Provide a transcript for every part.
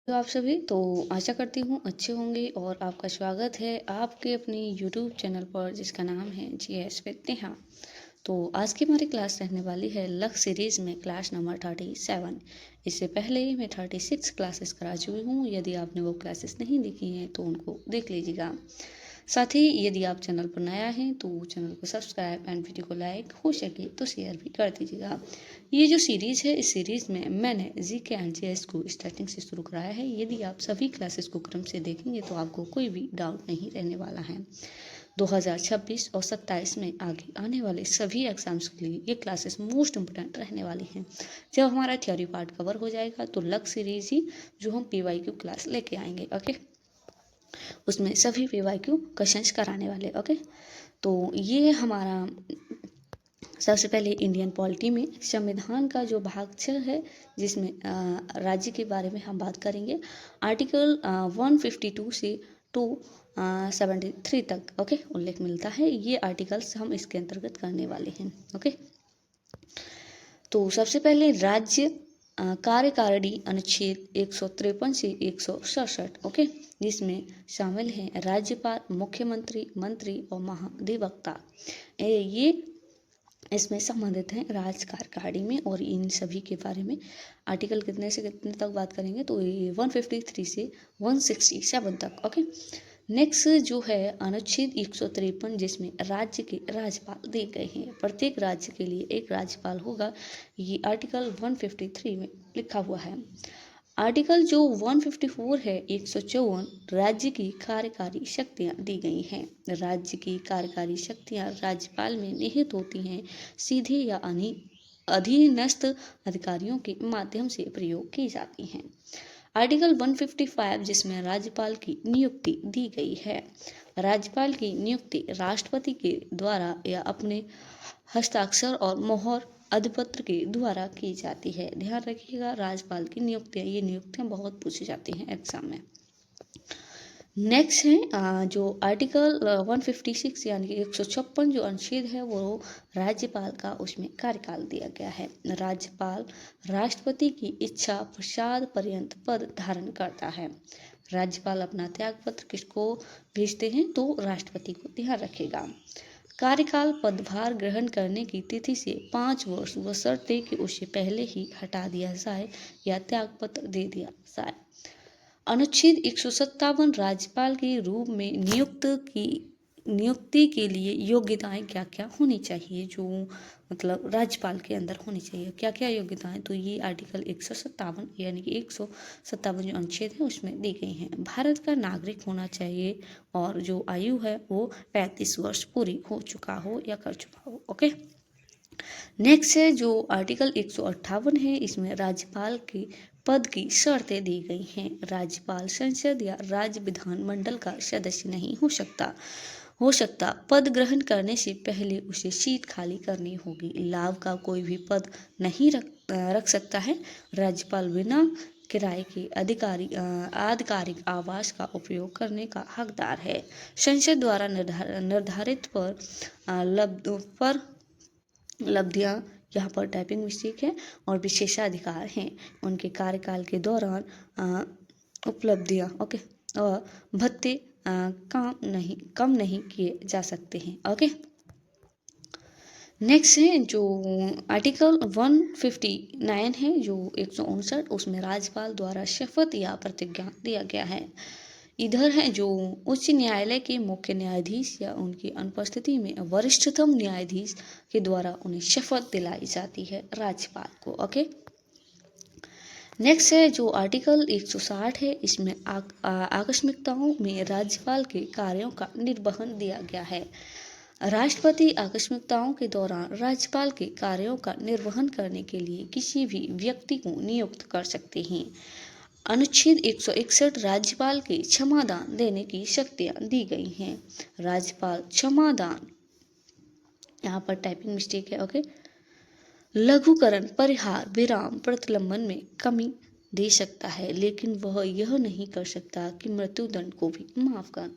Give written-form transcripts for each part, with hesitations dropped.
तो आप सभी तो आशा करती हूँ अच्छे होंगे और आपका स्वागत है आपके अपने यूट्यूब चैनल पर जिसका नाम है जीएस विद नेहा। तो आज की हमारी क्लास रहने वाली है लक्ष्य सीरीज में क्लास नंबर 37। इससे पहले मैं 36 क्लासेस करा चुकी हूँ। यदि आपने वो क्लासेस नहीं देखी हैं तो उनको देख लीजिएगा। साथ ही यदि आप चैनल पर नया हैं तो चैनल को सब्सक्राइब एंड वीडियो को लाइक हो सके तो शेयर भी कर दीजिएगा। ये जो सीरीज़ है इस सीरीज़ में मैंने जीके एंड जीएस को स्टार्टिंग से शुरू कराया है। यदि आप सभी क्लासेस को क्रम से देखेंगे तो आपको कोई भी डाउट नहीं रहने वाला है। 2026 और 27 में आगे आने वाले सभी एग्जाम्स के लिए ये क्लासेस मोस्ट इम्पोर्टेंट रहने वाली हैं। जब हमारा थ्योरी पार्ट कवर हो जाएगा तो लक्ष्य सीरीज ही जो हम पीवाईक्यू क्लास लेके आएंगे। ओके, उसमें सभी पीवाईक्यू क्वेश्चंस कराने वाले। ओके, तो ये हमारा सबसे पहले इंडियन पॉलिटी में संविधान का जो भाग 6 है जिसमें राज्य के बारे में हम बात करेंगे। आर्टिकल 152 से 273 तक ओके उल्लेख मिलता है। ये आर्टिकल्स हम इसके अंतर्गत करने वाले हैं। ओके, तो सबसे पहले राज्य कार्यकारिणी अनुच्छेद 153 से 167 ओके, जिसमें शामिल हैं राज्यपाल, मुख्यमंत्री, मंत्री और महाधिवक्ता। ये इसमें संबंधित हैं राज्य कार्यकारिणी में और इन सभी के बारे में आर्टिकल कितने से कितने तक बात करेंगे तो ये 153 से 167 तक। ओके, नेक्स्ट जो है अनुच्छेद 153 जिसमें राज्य के राज्यपाल दिए गए हैं। प्रत्येक राज्य के लिए एक राज्यपाल होगा। ये आर्टिकल 153 में लिखा हुआ है। आर्टिकल जो 154 है 154 राज्य की कार्यकारी शक्तियां दी गई हैं। राज्य की कार्यकारी शक्तियां राज्यपाल में निहित होती हैं, सीधे या अधीनस्थ अधिकारियों के माध्यम से प्रयोग की जाती हैं। आर्टिकल 155 जिसमें राज्यपाल की नियुक्ति दी गई है। राज्यपाल की नियुक्ति राष्ट्रपति के द्वारा या अपने हस्ताक्षर और मोहर अधिपत्र के द्वारा की जाती है। ध्यान रखिएगा, राज्यपाल की नियुक्तियां, ये नियुक्तियां बहुत पूछी जाती हैं एग्जाम में। नेक्स्ट है जो आर्टिकल 156 यानी कि 156 जो अनुच्छेद है वो राज्यपाल का उसमें कार्यकाल दिया गया है। राज्यपाल राष्ट्रपति की इच्छा प्रसाद पर्यंत पद धारण करता है। राज्यपाल अपना त्याग पत्र किसको भेजते हैं तो राष्ट्रपति को। ध्यान रखेगा, कार्यकाल पदभार ग्रहण करने की तिथि से 5 वर्ष बशर्ते कि उसे पहले ही हटा दिया जाए या त्यागपत्र दे दिया जाए। अनुच्छेद 157 राज्यपाल के रूप में नियुक्ति के लिए योग्यताएं क्या क्या होनी चाहिए, जो मतलब राज्यपाल के अंदर होनी चाहिए क्या क्या योग्यताएं, तो ये आर्टिकल 157 यानी कि 157 जो अनुच्छेद है उसमें दी गई हैं। भारत का नागरिक होना चाहिए और जो आयु है वो 35 वर्ष पूरी हो चुका हो या कर चुका हो। ओके, नेक्स्ट है जो आर्टिकल 158 है, इसमें राज्यपाल के पद की शर्तें दी गई हैं। राज्यपाल संसद या राज्य विधानमंडल का सदस्य नहीं हो सकता। पद ग्रहण करने से पहले उसे सीट खाली करनी होगी। लाभ का कोई भी पद नहीं रख सकता है। राज्यपाल बिना किराए के आधिकारिक आवास का उपयोग करने का हकदार है। संसद द्वारा निर्धारित पर उपलब्धियां, यहाँ पर टाइपिंग मिस्टेक है, और विशेषाधिकार हैं उनके कार्यकाल के दौरान उपलब्धियां ओके और भत्ते कम नहीं किए जा सकते हैं। ओके, नेक्स्ट है जो आर्टिकल 159 है जो 159 उसमें राज्यपाल द्वारा शपथ या प्रतिज्ञा दिया गया है। इधर है जो उच्च न्यायालय के मुख्य न्यायाधीश या उनकी अनुपस्थिति में वरिष्ठतम न्यायाधीश के द्वारा उन्हें शपथ दिलाई जाती है राज्यपाल को। ओके, नेक्स्ट है जो आर्टिकल 160 है, इसमें आकस्मिकताओं में राज्यपाल के कार्यों का निर्वहन दिया गया है। राष्ट्रपति आकस्मिकताओं के दौरान राज्यपाल के कार्यों का निर्वहन करने के लिए किसी भी व्यक्ति को नियुक्त कर सकते हैं। अनुच्छेद 161 राज्यपाल के क्षमादान देने की शक्तियां दी गई हैं। राज्यपाल क्षमादान, यहाँ पर टाइपिंग मिस्टेक है। ओके, लघुकरण, परिहार, विराम, प्रतिलंबन में कमी दे सकता है, लेकिन वह यह नहीं कर सकता कि मृत्युदंड को भी माफ कर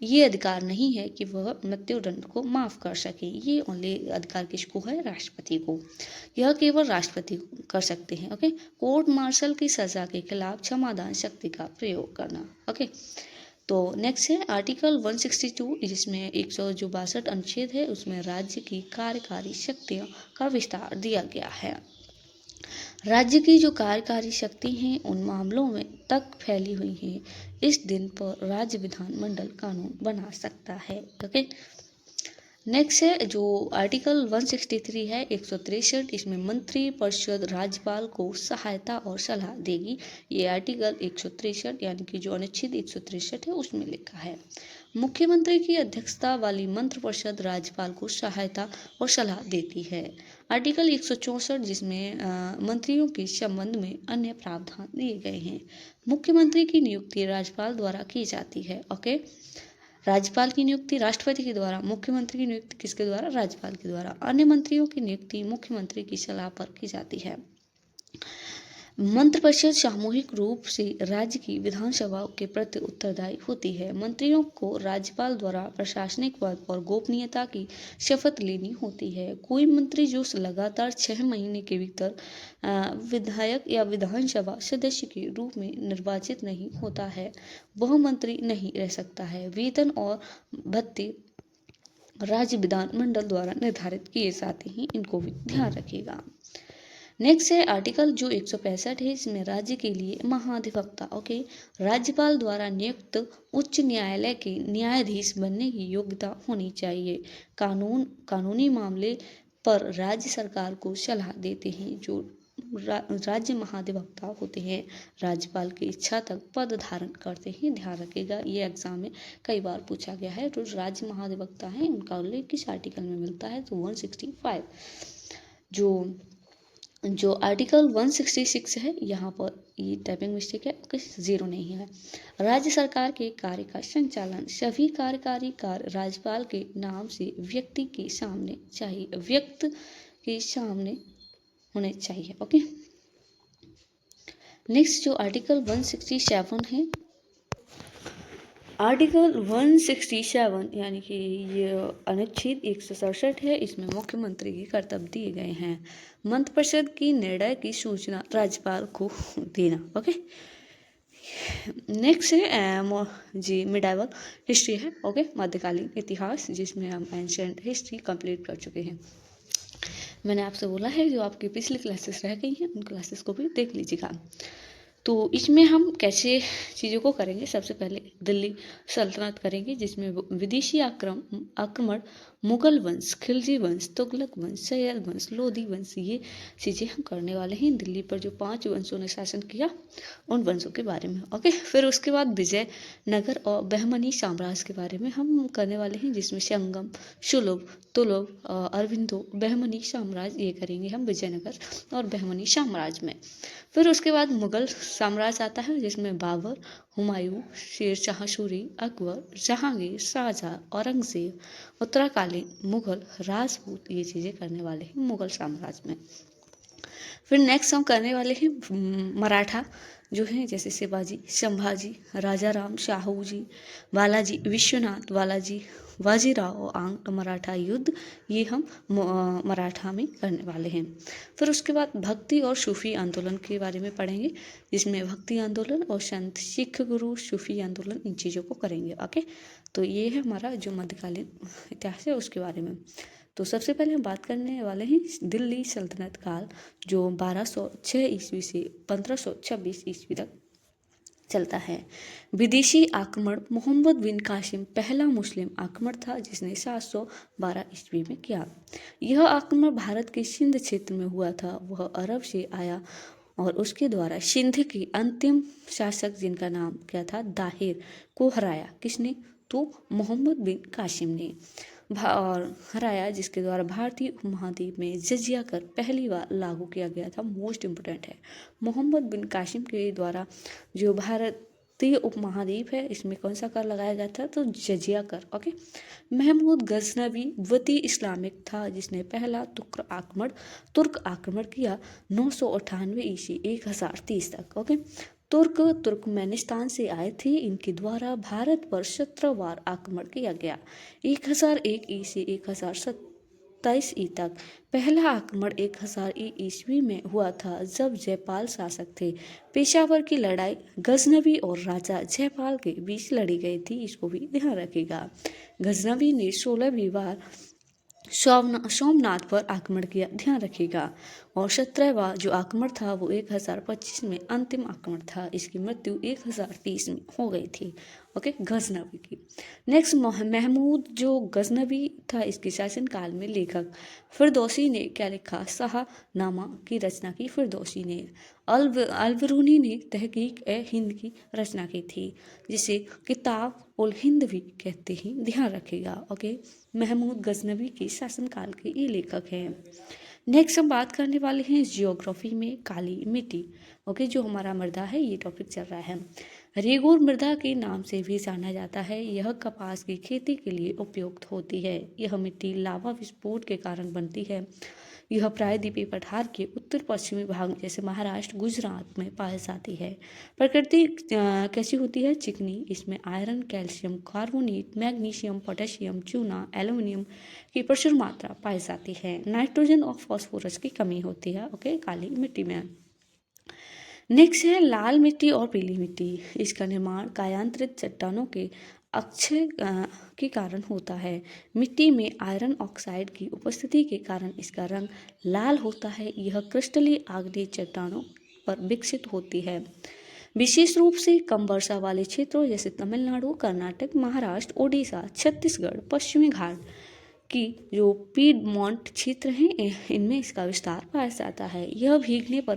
ये अधिकार नहीं है कि वह मृत्युदंड को माफ कर सके। ये ओनली अधिकार किसको है? राष्ट्रपति को। यह केवल राष्ट्रपति कर सकते हैं। ओके, कोर्ट मार्शल की सजा के खिलाफ क्षमादान शक्ति का प्रयोग करना। ओके, तो नेक्स्ट है आर्टिकल 162, जिसमें 162 अनुच्छेद है, उसमें राज्य की कार्यकारी शक्तियों का विस्तार दिया गया है। राज्य की जो कार्यकारी शक्ति हैं उन मामलों में तक फैली हुई हैं। इस दिन पर राज्य विधानमंडल कानून बना सकता है। ओके, नेक्स्ट है जो आर्टिकल 163 है 163, इसमें मंत्री परिषद राज्यपाल को सहायता और सलाह देगी। ये आर्टिकल 163 यानी कि जो अनुच्छेद 163 है उसमें लिखा है। मुख्यमंत्री की अध्यक्षता वाली मंत्रिपरिषद राज्यपाल को सहायता और सलाह देती है। आर्टिकल 164, जिसमें मंत्रियों के संबंध में अन्य प्रावधान दिए गए हैं। मुख्यमंत्री की नियुक्ति राज्यपाल द्वारा की जाती है। ओके, राज्यपाल की नियुक्ति राष्ट्रपति के द्वारा, मुख्यमंत्री की नियुक्ति किसके द्वारा? राज्यपाल के द्वारा। अन्य मंत्रियों की नियुक्ति मुख्यमंत्री की सलाह पर की जाती है। मंत्रिपरिषद सामूहिक रूप से राज्य की विधानसभा के प्रति उत्तरदायी होती है। मंत्रियों को राज्यपाल द्वारा प्रशासनिक पद और गोपनीयता की शपथ लेनी होती है। कोई मंत्री जो लगातार 6 महीने के भीतर विधायक या विधानसभा सदस्य के रूप में निर्वाचित नहीं होता है, वह मंत्री नहीं रह सकता है। वेतन और भत्ते राज्य विधानमंडल द्वारा निर्धारित किए जाते हैं, इनको भी ध्यान रखिएगा। नेक्स्ट है आर्टिकल जो 165 है, इसमें राज्य के लिए महाधिवक्ता। ओके, राज्यपाल द्वारा नियुक्त उच्च न्यायालय के न्यायाधीश बनने की योग्यता होनी चाहिए। कानूनी मामले पर राज्य सरकार को सलाह देते हैं। जो राज्य महाधिवक्ता होते हैं राज्यपाल की इच्छा तक पद धारण करते हैं। ध्यान रखिएगा, ये एग्जाम में कई बार पूछा गया है। तो राज्य महाधिवक्ता हैं, उनका उल्लेख किस आर्टिकल में मिलता है? तो 165। जो आर्टिकल 166 है, यहाँ पर ये टाइपिंग मिस्टेक है, कुछ जीरो नहीं है। राज्य सरकार के कार्य का संचालन सभी कार्यकारी कार्य राज्यपाल के नाम से व्यक्ति के सामने होने चाहिए। ओके, नेक्स्ट जो आर्टिकल 167 है, आर्टिकल 167 यानी कि ये अनुच्छेद 167 है, इसमें मुख्यमंत्री के कर्तव्य दिए गए हैं। मंत्रिपरिषद की निर्णय की सूचना राज्यपाल को देना। ओके, नेक्स्ट है जी मिडाइवल हिस्ट्री है। ओके, मध्यकालीन इतिहास, जिसमें हम एंशिएंट हिस्ट्री कंप्लीट कर चुके हैं। मैंने आपसे बोला है जो आपकी पिछली क्लासेस रह गई हैं उन क्लासेस को भी देख लीजिएगा। तो इसमें हम कैसे चीज़ों को करेंगे? सबसे पहले दिल्ली सल्तनत करेंगे, जिसमें विदेशी आक्रमण, मुगल वंश, खिलजी वंश, तुगलक वंश, सैयद वंश, लोधी वंश, ये चीज़ें हम करने वाले हैं। दिल्ली पर जो 5 वंशों ने शासन किया उन वंशों के बारे में। ओके, फिर उसके बाद विजयनगर और बहमनी साम्राज्य के बारे में हम करने वाले हैं, जिसमें संगम, सुलभ, तुलभ, अरविंदो, बहमनी साम्राज्य, ये करेंगे हम विजयनगर और बहमनी साम्राज्य में। फिर उसके बाद मुगल साम्राज्य आता है, जिसमें बाबर, हुमायूं, शेर शाह सूरी, अकबर, जहांगीर, शाहजहां, औरंगजेब, उत्तराकालीन मुगल, राजपूत, ये चीज़ें करने वाले हैं मुगल साम्राज्य में। फिर नेक्स्ट हम करने वाले हैं मराठा जो हैं, जैसे शिवाजी, संभाजी, राजाराम, शाहू जी, बालाजी विश्वनाथ, बालाजी बाजीराव और आंग्ल मराठा युद्ध, ये हम मराठा में करने वाले हैं। फिर उसके बाद भक्ति और सूफी आंदोलन के बारे में पढ़ेंगे, जिसमें भक्ति आंदोलन और संत सिख गुरु सूफी आंदोलन, इन चीज़ों को करेंगे। ओके, तो ये है हमारा जो मध्यकालीन इतिहास है उसके बारे में। तो सबसे पहले हम बात करने वाले हैं दिल्ली सल्तनत काल, जो 1206 ईस्वी से 1526 ईस्वी तक चलता है। विदेशी आक्रमण, मोहम्मद बिन कासिम पहला मुस्लिम आक्रमण था, जिसने 712 ईस्वी में किया। यह आक्रमण भारत के सिंध क्षेत्र में हुआ था। वह अरब से आया और उसके द्वारा सिंध के अंतिम शासक, जिनका नाम क्या था, दाहिर, को हराया। किसने? तो मोहम्मद बिन कासिम ने और हराया, जिसके द्वारा भारतीय उपमहाद्वीप में जजिया कर पहली बार लागू किया गया था। मोस्ट इम्पोर्टेंट है, मोहम्मद बिन कासिम के द्वारा जो भारत तो ये उपमहाद्वीप है, इसमें कौन सा कर लगाया गया था, तो जजिया कर। ओके। महमूद गजनवी वती इस्लामिक था जिसने पहला तुर्क आक्रमण किया 998 ईस्वी 1030 तक। ओके। तुर्क तुर्कमेनिस्तान से आए थे, इनके द्वारा भारत पर 17 बार आक्रमण किया गया। 1001 ईस्वी 1027 ई तक। पहला आक्रमण 1000 ईस्वी में हुआ था जब जयपाल शासक थे। पेशावर की लड़ाई गजनवी और राजा जयपाल के बीच लड़ी गई थी, इसको भी ध्यान रखिएगा। गजनवी ने 16वीं बार सोमनाथ पर आक्रमण किया, ध्यान रखिएगा। और 17वां जो आक्रमण था वो 1025 में अंतिम आक्रमण था। इसकी मृत्यु 1030 में हो गई थी। ओके, गजनवी की। नेक्स्ट महमूद जो गजनवी था, इसके शासनकाल में लेखक फिरदौसी ने क्या लिखा, शाहनामा की रचना की फिरदौसी ने। अलबरूनी ने तहकीक ए हिंद की रचना की थी, जिसे किताब उल हिंद भी कहते हैं, ध्यान रखिएगा। ओके, महमूद गजनवी के शासनकाल के ये लेखक हैं। नेक्स्ट हम बात करने वाले हैं जियोग्राफी में काली मिट्टी। ओके, जो हमारा मृदा है ये टॉपिक चल रहा है। रेगुर मृदा के नाम से भी जाना जाता है। यह कपास की खेती के लिए उपयुक्त होती है। यह मिट्टी लावा विस्फोट के कारण बनती है। यह प्रायद्वीपीय पठार के उत्तर पश्चिमी भाग जैसे महाराष्ट्र, गुजरात में पाई जाती है। प्रकृति कैसी होती है, चिकनी। इसमें iron, calcium carbonate, magnesium, potassium, चूना, एल्यूमिनियम की प्रचुर मात्रा पाई जाती है। नाइट्रोजन और फास्फोरस की कमी होती है। ओके, काली मिट्टी में। नेक्स्ट है लाल मिट्टी और पीली मिट्टी। इसका निर्माण कायांतरित चट्टानों के अक्षय के कारण होता है। मिट्टी में आयरन ऑक्साइड की उपस्थिति के कारण इसका रंग लाल होता है। यह क्रिस्टलीय आग्नेय चट्टानों पर विकसित होती है। विशेष रूप से कम वर्षा वाले क्षेत्रों जैसे तमिलनाडु, कर्नाटक, महाराष्ट्र, ओडिशा, छत्तीसगढ़, पश्चिमी घाट की जो पीडमोंट क्षेत्र हैं, इनमें इसका विस्तार पाया जाता है। यह भीगने पर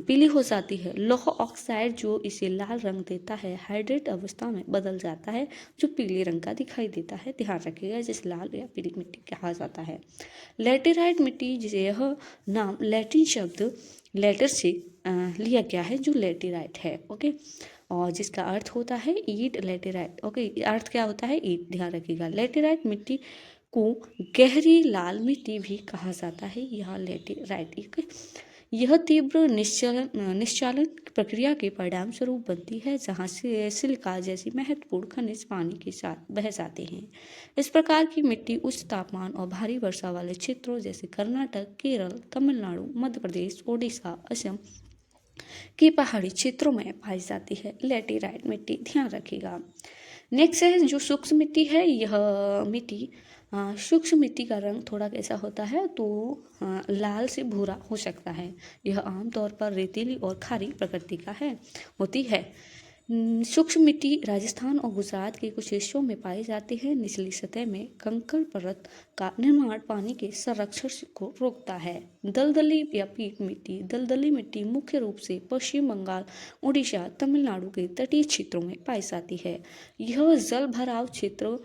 पीली हो जाती है। लौह ऑक्साइड जो इसे लाल रंग देता है, हाइड्रेट अवस्था में बदल जाता है, जो पीले रंग का दिखाई देता है। ध्यान रखिएगा, जिसे लाल या पीली मिट्टी कहा जाता है। लेटेराइट मिट्टी, जिसे यह नाम लैटिन शब्द लेटर से लिया गया है, जो लेटेराइट है। ओके, और जिसका अर्थ होता है ईट, लेटेराइट। ओके, अर्थ क्या होता है, ईट। ध्यान रखिएगा। लेटेराइट मिट्टी को गहरी लाल मिट्टी भी कहा जाता है। यह लेटेराइट। यह तीव्र निश्चालन प्रक्रिया के परिणाम स्वरूप बनती है, जहाँ से सिलिका जैसी महत्वपूर्ण खनिज पानी के साथ बह जाते हैं। इस प्रकार की मिट्टी उच्च तापमान और भारी वर्षा वाले क्षेत्रों जैसे कर्नाटक, केरल, तमिलनाडु, मध्य प्रदेश, ओडिशा, असम के पहाड़ी क्षेत्रों में पाई जाती है। लेटेराइट मिट्टी, ध्यान रखिएगा। नेक्स्ट है जो सूक्ष्म मिट्टी है। यह मिट्टी सूक्ष्म मिट्टी का रंग थोड़ा कैसा होता है, तो लाल से भूरा हो सकता है। यह आमतौर पर रेतीली और खारी प्रकृति का होती है। सूक्ष्म मिट्टी राजस्थान और गुजरात के कुछ हिस्सों में पाई जाती है। निचली सतह में कंकड़ परत का निर्माण पानी के संरक्षण को रोकता है। दलदली या पीट मिट्टी। दलदली मिट्टी मुख्य रूप से पश्चिम बंगाल, उड़ीसा, तमिलनाडु के तटीय क्षेत्रों में पाई जाती है। यह जल भराव क्षेत्रों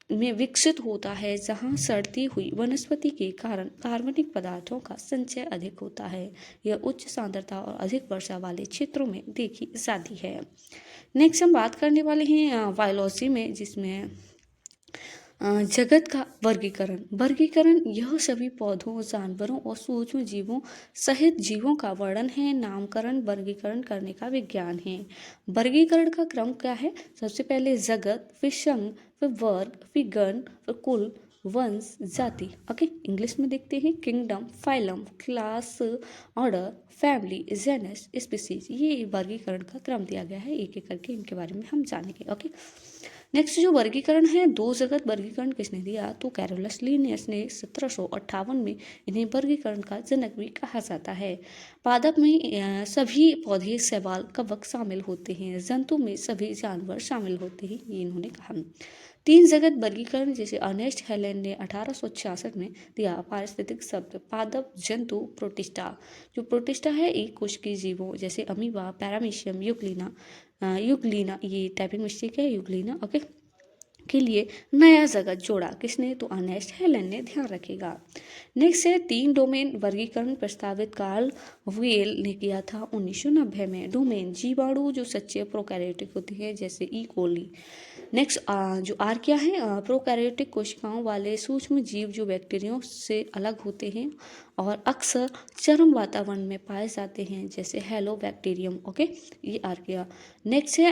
में विकसित होता है, जहां सड़ती हुई वनस्पति के कारण कार्बनिक पदार्थों का संचय अधिक होता है। यह उच्च सांद्रता और अधिक वर्षा वाले क्षेत्रों में देखी जाती है। नेक्स्ट हम बात करने वाले हैं बायोलॉजी में, जिसमें जगत का वर्गीकरण यह सभी पौधों, जानवरों और सूक्ष्म जीवों सहित जीवों का वर्णन है। नामकरण वर्गीकरण करने का विज्ञान है। वर्गीकरण का क्रम क्या है, सबसे पहले जगत, फिर संघ, फिर वर्ग, फिर गण, फिर कुल, वंश, जाति। ओके, इंग्लिश में देखते हैं kingdom, phylum, class, order, family, genus, species. ये वर्गीकरण का क्रम दिया गया है। एक एक करके इनके बारे में हम जानेंगे। ओके, नेक्स्ट जो वर्गीकरण है, दो जगत वर्गीकरण किसने दिया, तो कैरोलस लिनियस ने 1758 में इन्हें वर्गीकरण का जनक भी कहा जाता है। पादप में सभी पौधे, शैवाल, कवक शामिल होते हैं। जंतु में सभी जानवर शामिल होते हैं, ये इन्होंने कहा। तीन जगत वर्गीकरण जिसे अर्नेस्ट हेलेन ने 1866 में दिया। पारिस्थितिक शब्द पादप, जंतु, प्रोटिस्टा। जो प्रोटिस्टा है एक कोशिकीय जीवों जैसे अमीबा, पैरामीशियम, यूग्लिना, ये टाइपिंग मिस्टेक है, यूग्लिना। ओके, के लिए नया जगत जोड़ा। किसने? तो अर्नेस्ट हेलन ने, ध्यान रखिएगा। नेक्स्ट है 3 डोमेन वर्गीकरण प्रस्तावित कार्ल वेल ने किया था 1990 में। डोमेन जीवाणु जो सच्चे प्रोकैरियोटिक होती है जैसे ई कोली। नेक्स्ट जो आर क्या है? प्रोकैरियोटिक कोशिकाओं वाले सूक्ष्म जीव जो बैक्टीरिया से अलग होते हैं और अक्सर चरम वातावरण में पाए जाते हैं जैसे हेलोबैक्टीरियम। ओके, ये आर किया। नेक्स्ट है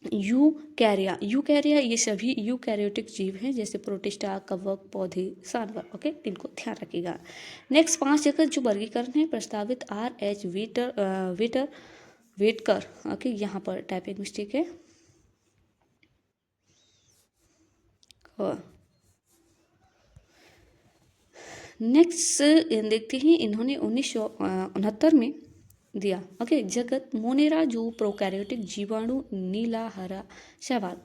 यूकैरिया। यूकैरिया ये सभी यूकैरियोटिक जीव हैं जैसे प्रोटिस्टा, कवक, पौधे, जानवर। ओके, इनको ध्यान रखिएगा। नेक्स्ट 5 जगत जो वर्गीकरण है प्रस्तावित आर एच वेटकर। ओके, यहाँ पर टाइपिंग मिस्टेक है। नेक्स्ट देखते हैं, इन्होंने 1969 में दिया। ओके, जगत मोनेरा जो प्रोकैरियोटिक जीवाणु, नीला हरा शैवाल।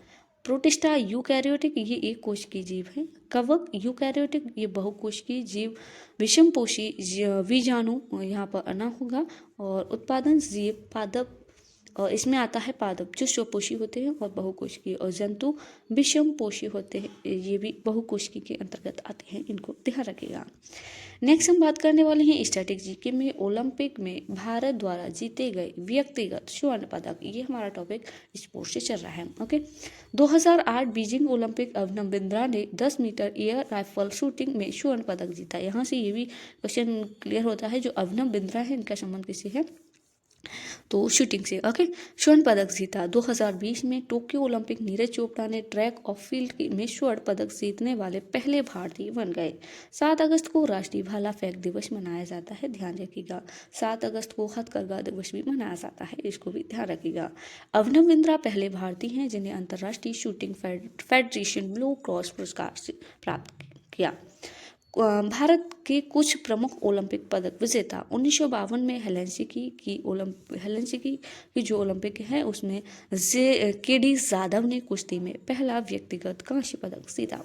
प्रोटिस्टा यूकैरियोटिक ये एक कोशिकीय जीव है। कवक यूकैरियोटिक ये बहुकोशिकीय जीव। विषमपोषी बीजाणु यहाँ पर अना होगा। और उत्पादन जीव पादप, और इसमें आता है पादप जो स्वपोषी होते हैं और बहुकोशिकीय, और जंतु विषमपोषी होते हैं, ये भी बहुकोशिकीय के अंतर्गत आते हैं, इनको ध्यान रखिएगा। नेक्स्ट हम बात करने वाले हैं स्टैटिक जीके में ओलंपिक में भारत द्वारा जीते गए व्यक्तिगत स्वर्ण पदक। ये हमारा टॉपिक स्पोर्ट्स से चल रहा है। Okay, 2008 Beijing Olympic Abhinav Bindra ने 10 मीटर एयर राइफल शूटिंग में स्वर्ण पदक जीता। यहाँ से ये भी क्वेश्चन क्लियर होता है, जो अभिनव बिंद्रा है इनका संबंध किसी है? तो शूटिंग से। ओके, स्वर्ण पदक जीता। 2020 में टोक्यो ओलंपिक नीरज चोपड़ा ने ट्रैक और फील्ड में स्वर्ण पदक जीतने वाले पहले भारतीय बन गए। 7 अगस्त को राष्ट्रीय भाला फेंक दिवस मनाया जाता है, ध्यान रखिएगा। 7 अगस्त को हथकरघा दिवस भी मनाया जाता है, इसको भी ध्यान रखिएगा। अभिनव बिंद्रा पहले भारतीय हैं जिन्हें अंतर्राष्ट्रीय शूटिंग फेडरेशन ब्लू क्रॉस पुरस्कार प्राप्त किया। भारत के कुछ प्रमुख ओलंपिक पदक विजेता 1952 में हेलसिंकी की जो ओलंपिक है उसमें केडी जाधव ने कुश्ती में पहला व्यक्तिगत कांस्य पदक जीता।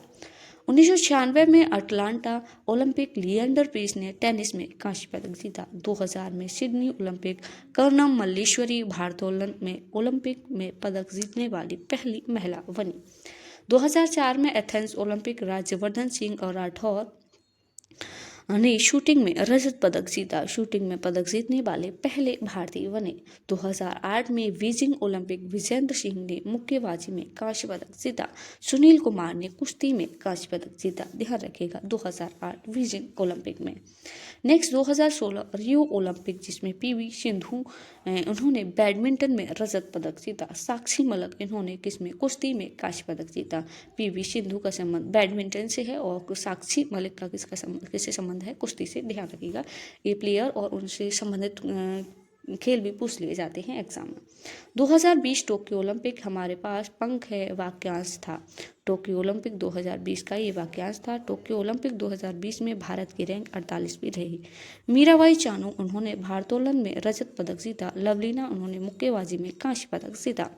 1996 में अटलांटा ओलंपिक लिएंडर पेस ने टेनिस में कांस्य पदक जीता। 2000 में सिडनी ओलंपिक कर्णम मल्लेश्वरी भारोत्तोलन में ओलंपिक में पदक जीतने वाली पहली महिला बनी। 2004 में एथेंस ओलंपिक राज्यवर्धन सिंह और राठौर ने शूटिंग में रजत पदक जीता। शूटिंग में पदक जीतने वाले पहले भारतीय बने। 2008 में बीजिंग ओलंपिक विजेंद्र सिंह ने मुक्केबाजी में कांस्य पदक जीता। सुनील कुमार ने कुश्ती में कांस्य पदक जीता, ध्यान रखिएगा 2008 बीजिंग ओलंपिक में। नेक्स्ट 2016 रियो ओलंपिक जिसमें पीवी सिंधु उन्होंने बैडमिंटन में रजत पदक जीता। साक्षी मलिक इन्होंने किसमें? कुश्ती में कांस्य पदक जीता। पीवी सिंधु का संबंध बैडमिंटन से है और साक्षी मलिक का किससे संबंध है? कुश्ती से, ध्यान रखिएगा। ये प्लेयर और उनसे संबंधित खेल भी पूछ लिए जाते हैं एग्जाम में। 2020 टोक्यो ओलंपिक हमारे पास पंख है वाक्यांश था। टोक्यो ओलंपिक 2020 का ये वाक्यांश था। टोक्यो ओलंपिक 2020 में भारत की रैंक 48वीं रही। मीराबाई चानू उन्होंने भारोत्तोलन में रजत पदक जीता। लवलीना उन्होंने मुक्केबाजी में कांस्य पदक जीता।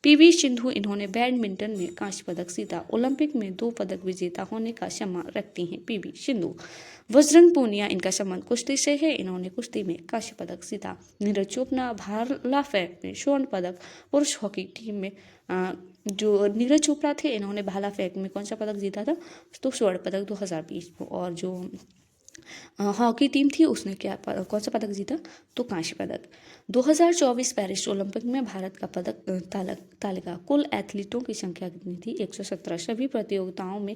पीवी सिंधु इन्होंने बैडमिंटन में कांस्य पदक जीता। ओलंपिक में 2 पदक विजेता होने का सम्मान रखती हैं पीवी सिंधु। बजरंग पूनिया इनका संबंध कुश्ती से है, इन्होंने कुश्ती में कांस्य पदक जीता। नीरज चोपड़ा भाला फेंक में स्वर्ण पदक। पुरुष हॉकी टीम में जो नीरज चोपड़ा थे इन्होंने भाला फेंक में कौन सा पदक जीता था? तो स्वर्ण पदक 2020 को। और जो हॉकी टीम थी उसने कौन सा पदक जीता? तो कांस्य पदक। 2024 पेरिस ओलंपिक में भारत का पदक तालिका कुल एथलीटों की संख्या कितनी थी? 117। सभी प्रतियोगिताओं में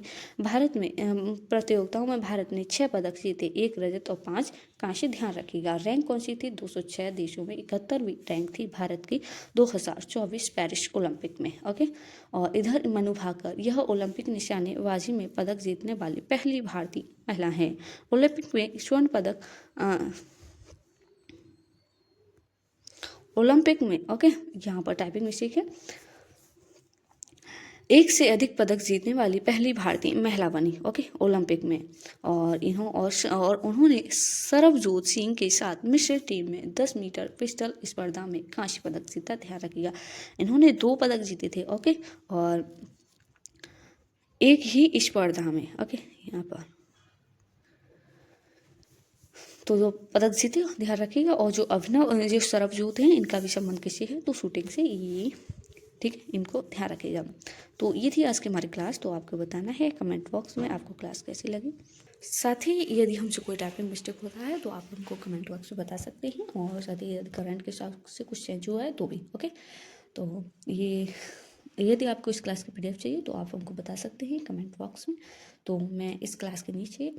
भारत ने 6 पदक जीते, 1 रजत और 5 कांस्य, ध्यान रखिएगा। रैंक कौन सी थी? 206 देशों में 71वीं रैंक थी भारत की 2024 पेरिस ओलंपिक में। ओके, और इधर मनु भाकर यह ओलंपिक निशानेबाजी में पदक जीतने वाली पहली भारतीय महिला है। ओलंपिक में स्वर्ण पदक ओलंपिक में, ओके यहाँ पर टाइपिंग मिस्टेक है, 1 से अधिक पदक जीतने वाली पहली भारतीय महिला बनी। ओके, ओलंपिक में। और उन्होंने सरबजोत सिंह के साथ मिश्र टीम में 10 मीटर पिस्टल स्पर्धा में कांस्य पदक जीता, ध्यान रखिएगा। इन्होंने 2 पदक जीते थे। ओके, और एक ही स्पर्धा में। ओके, यहाँ पर तो जो पदक जीते ध्यान रखिएगा। और जो सरबजोत हैं इनका भी संबंध किससे है? तो शूटिंग से। ये ठीक है, इनको ध्यान रखिएगा। तो ये थी आज की हमारी क्लास। तो आपको बताना है कमेंट बॉक्स में आपको क्लास कैसी लगी। साथ ही यदि हमसे कोई टाइपिंग मिस्टेक होता है तो आप हमको कमेंट बॉक्स में बता सकते हैं, और साथ ही यदि करंट के हिसाब से कुछ चेंज हुआ है तो भी। ओके, तो ये यदि आपको इस क्लास की पीडीएफ चाहिए तो आप हमको बता सकते हैं कमेंट बॉक्स में। तो मैं इस क्लास के नीचे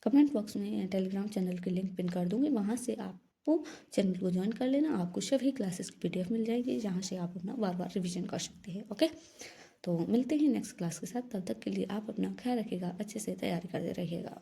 कमेंट बॉक्स में टेलीग्राम चैनल की लिंक पिन कर दूँगी, वहाँ से आपको चैनल को ज्वाइन कर लेना। आपको सभी क्लासेस की पीडीएफ मिल जाएगी, जहाँ से आप अपना बार बार रिविजन कर सकते हैं। ओके, तो मिलते हैं नेक्स्ट क्लास के साथ। तब तक के लिए आप अपना ख्याल रखिएगा, अच्छे से तैयारी करते रहिएगा।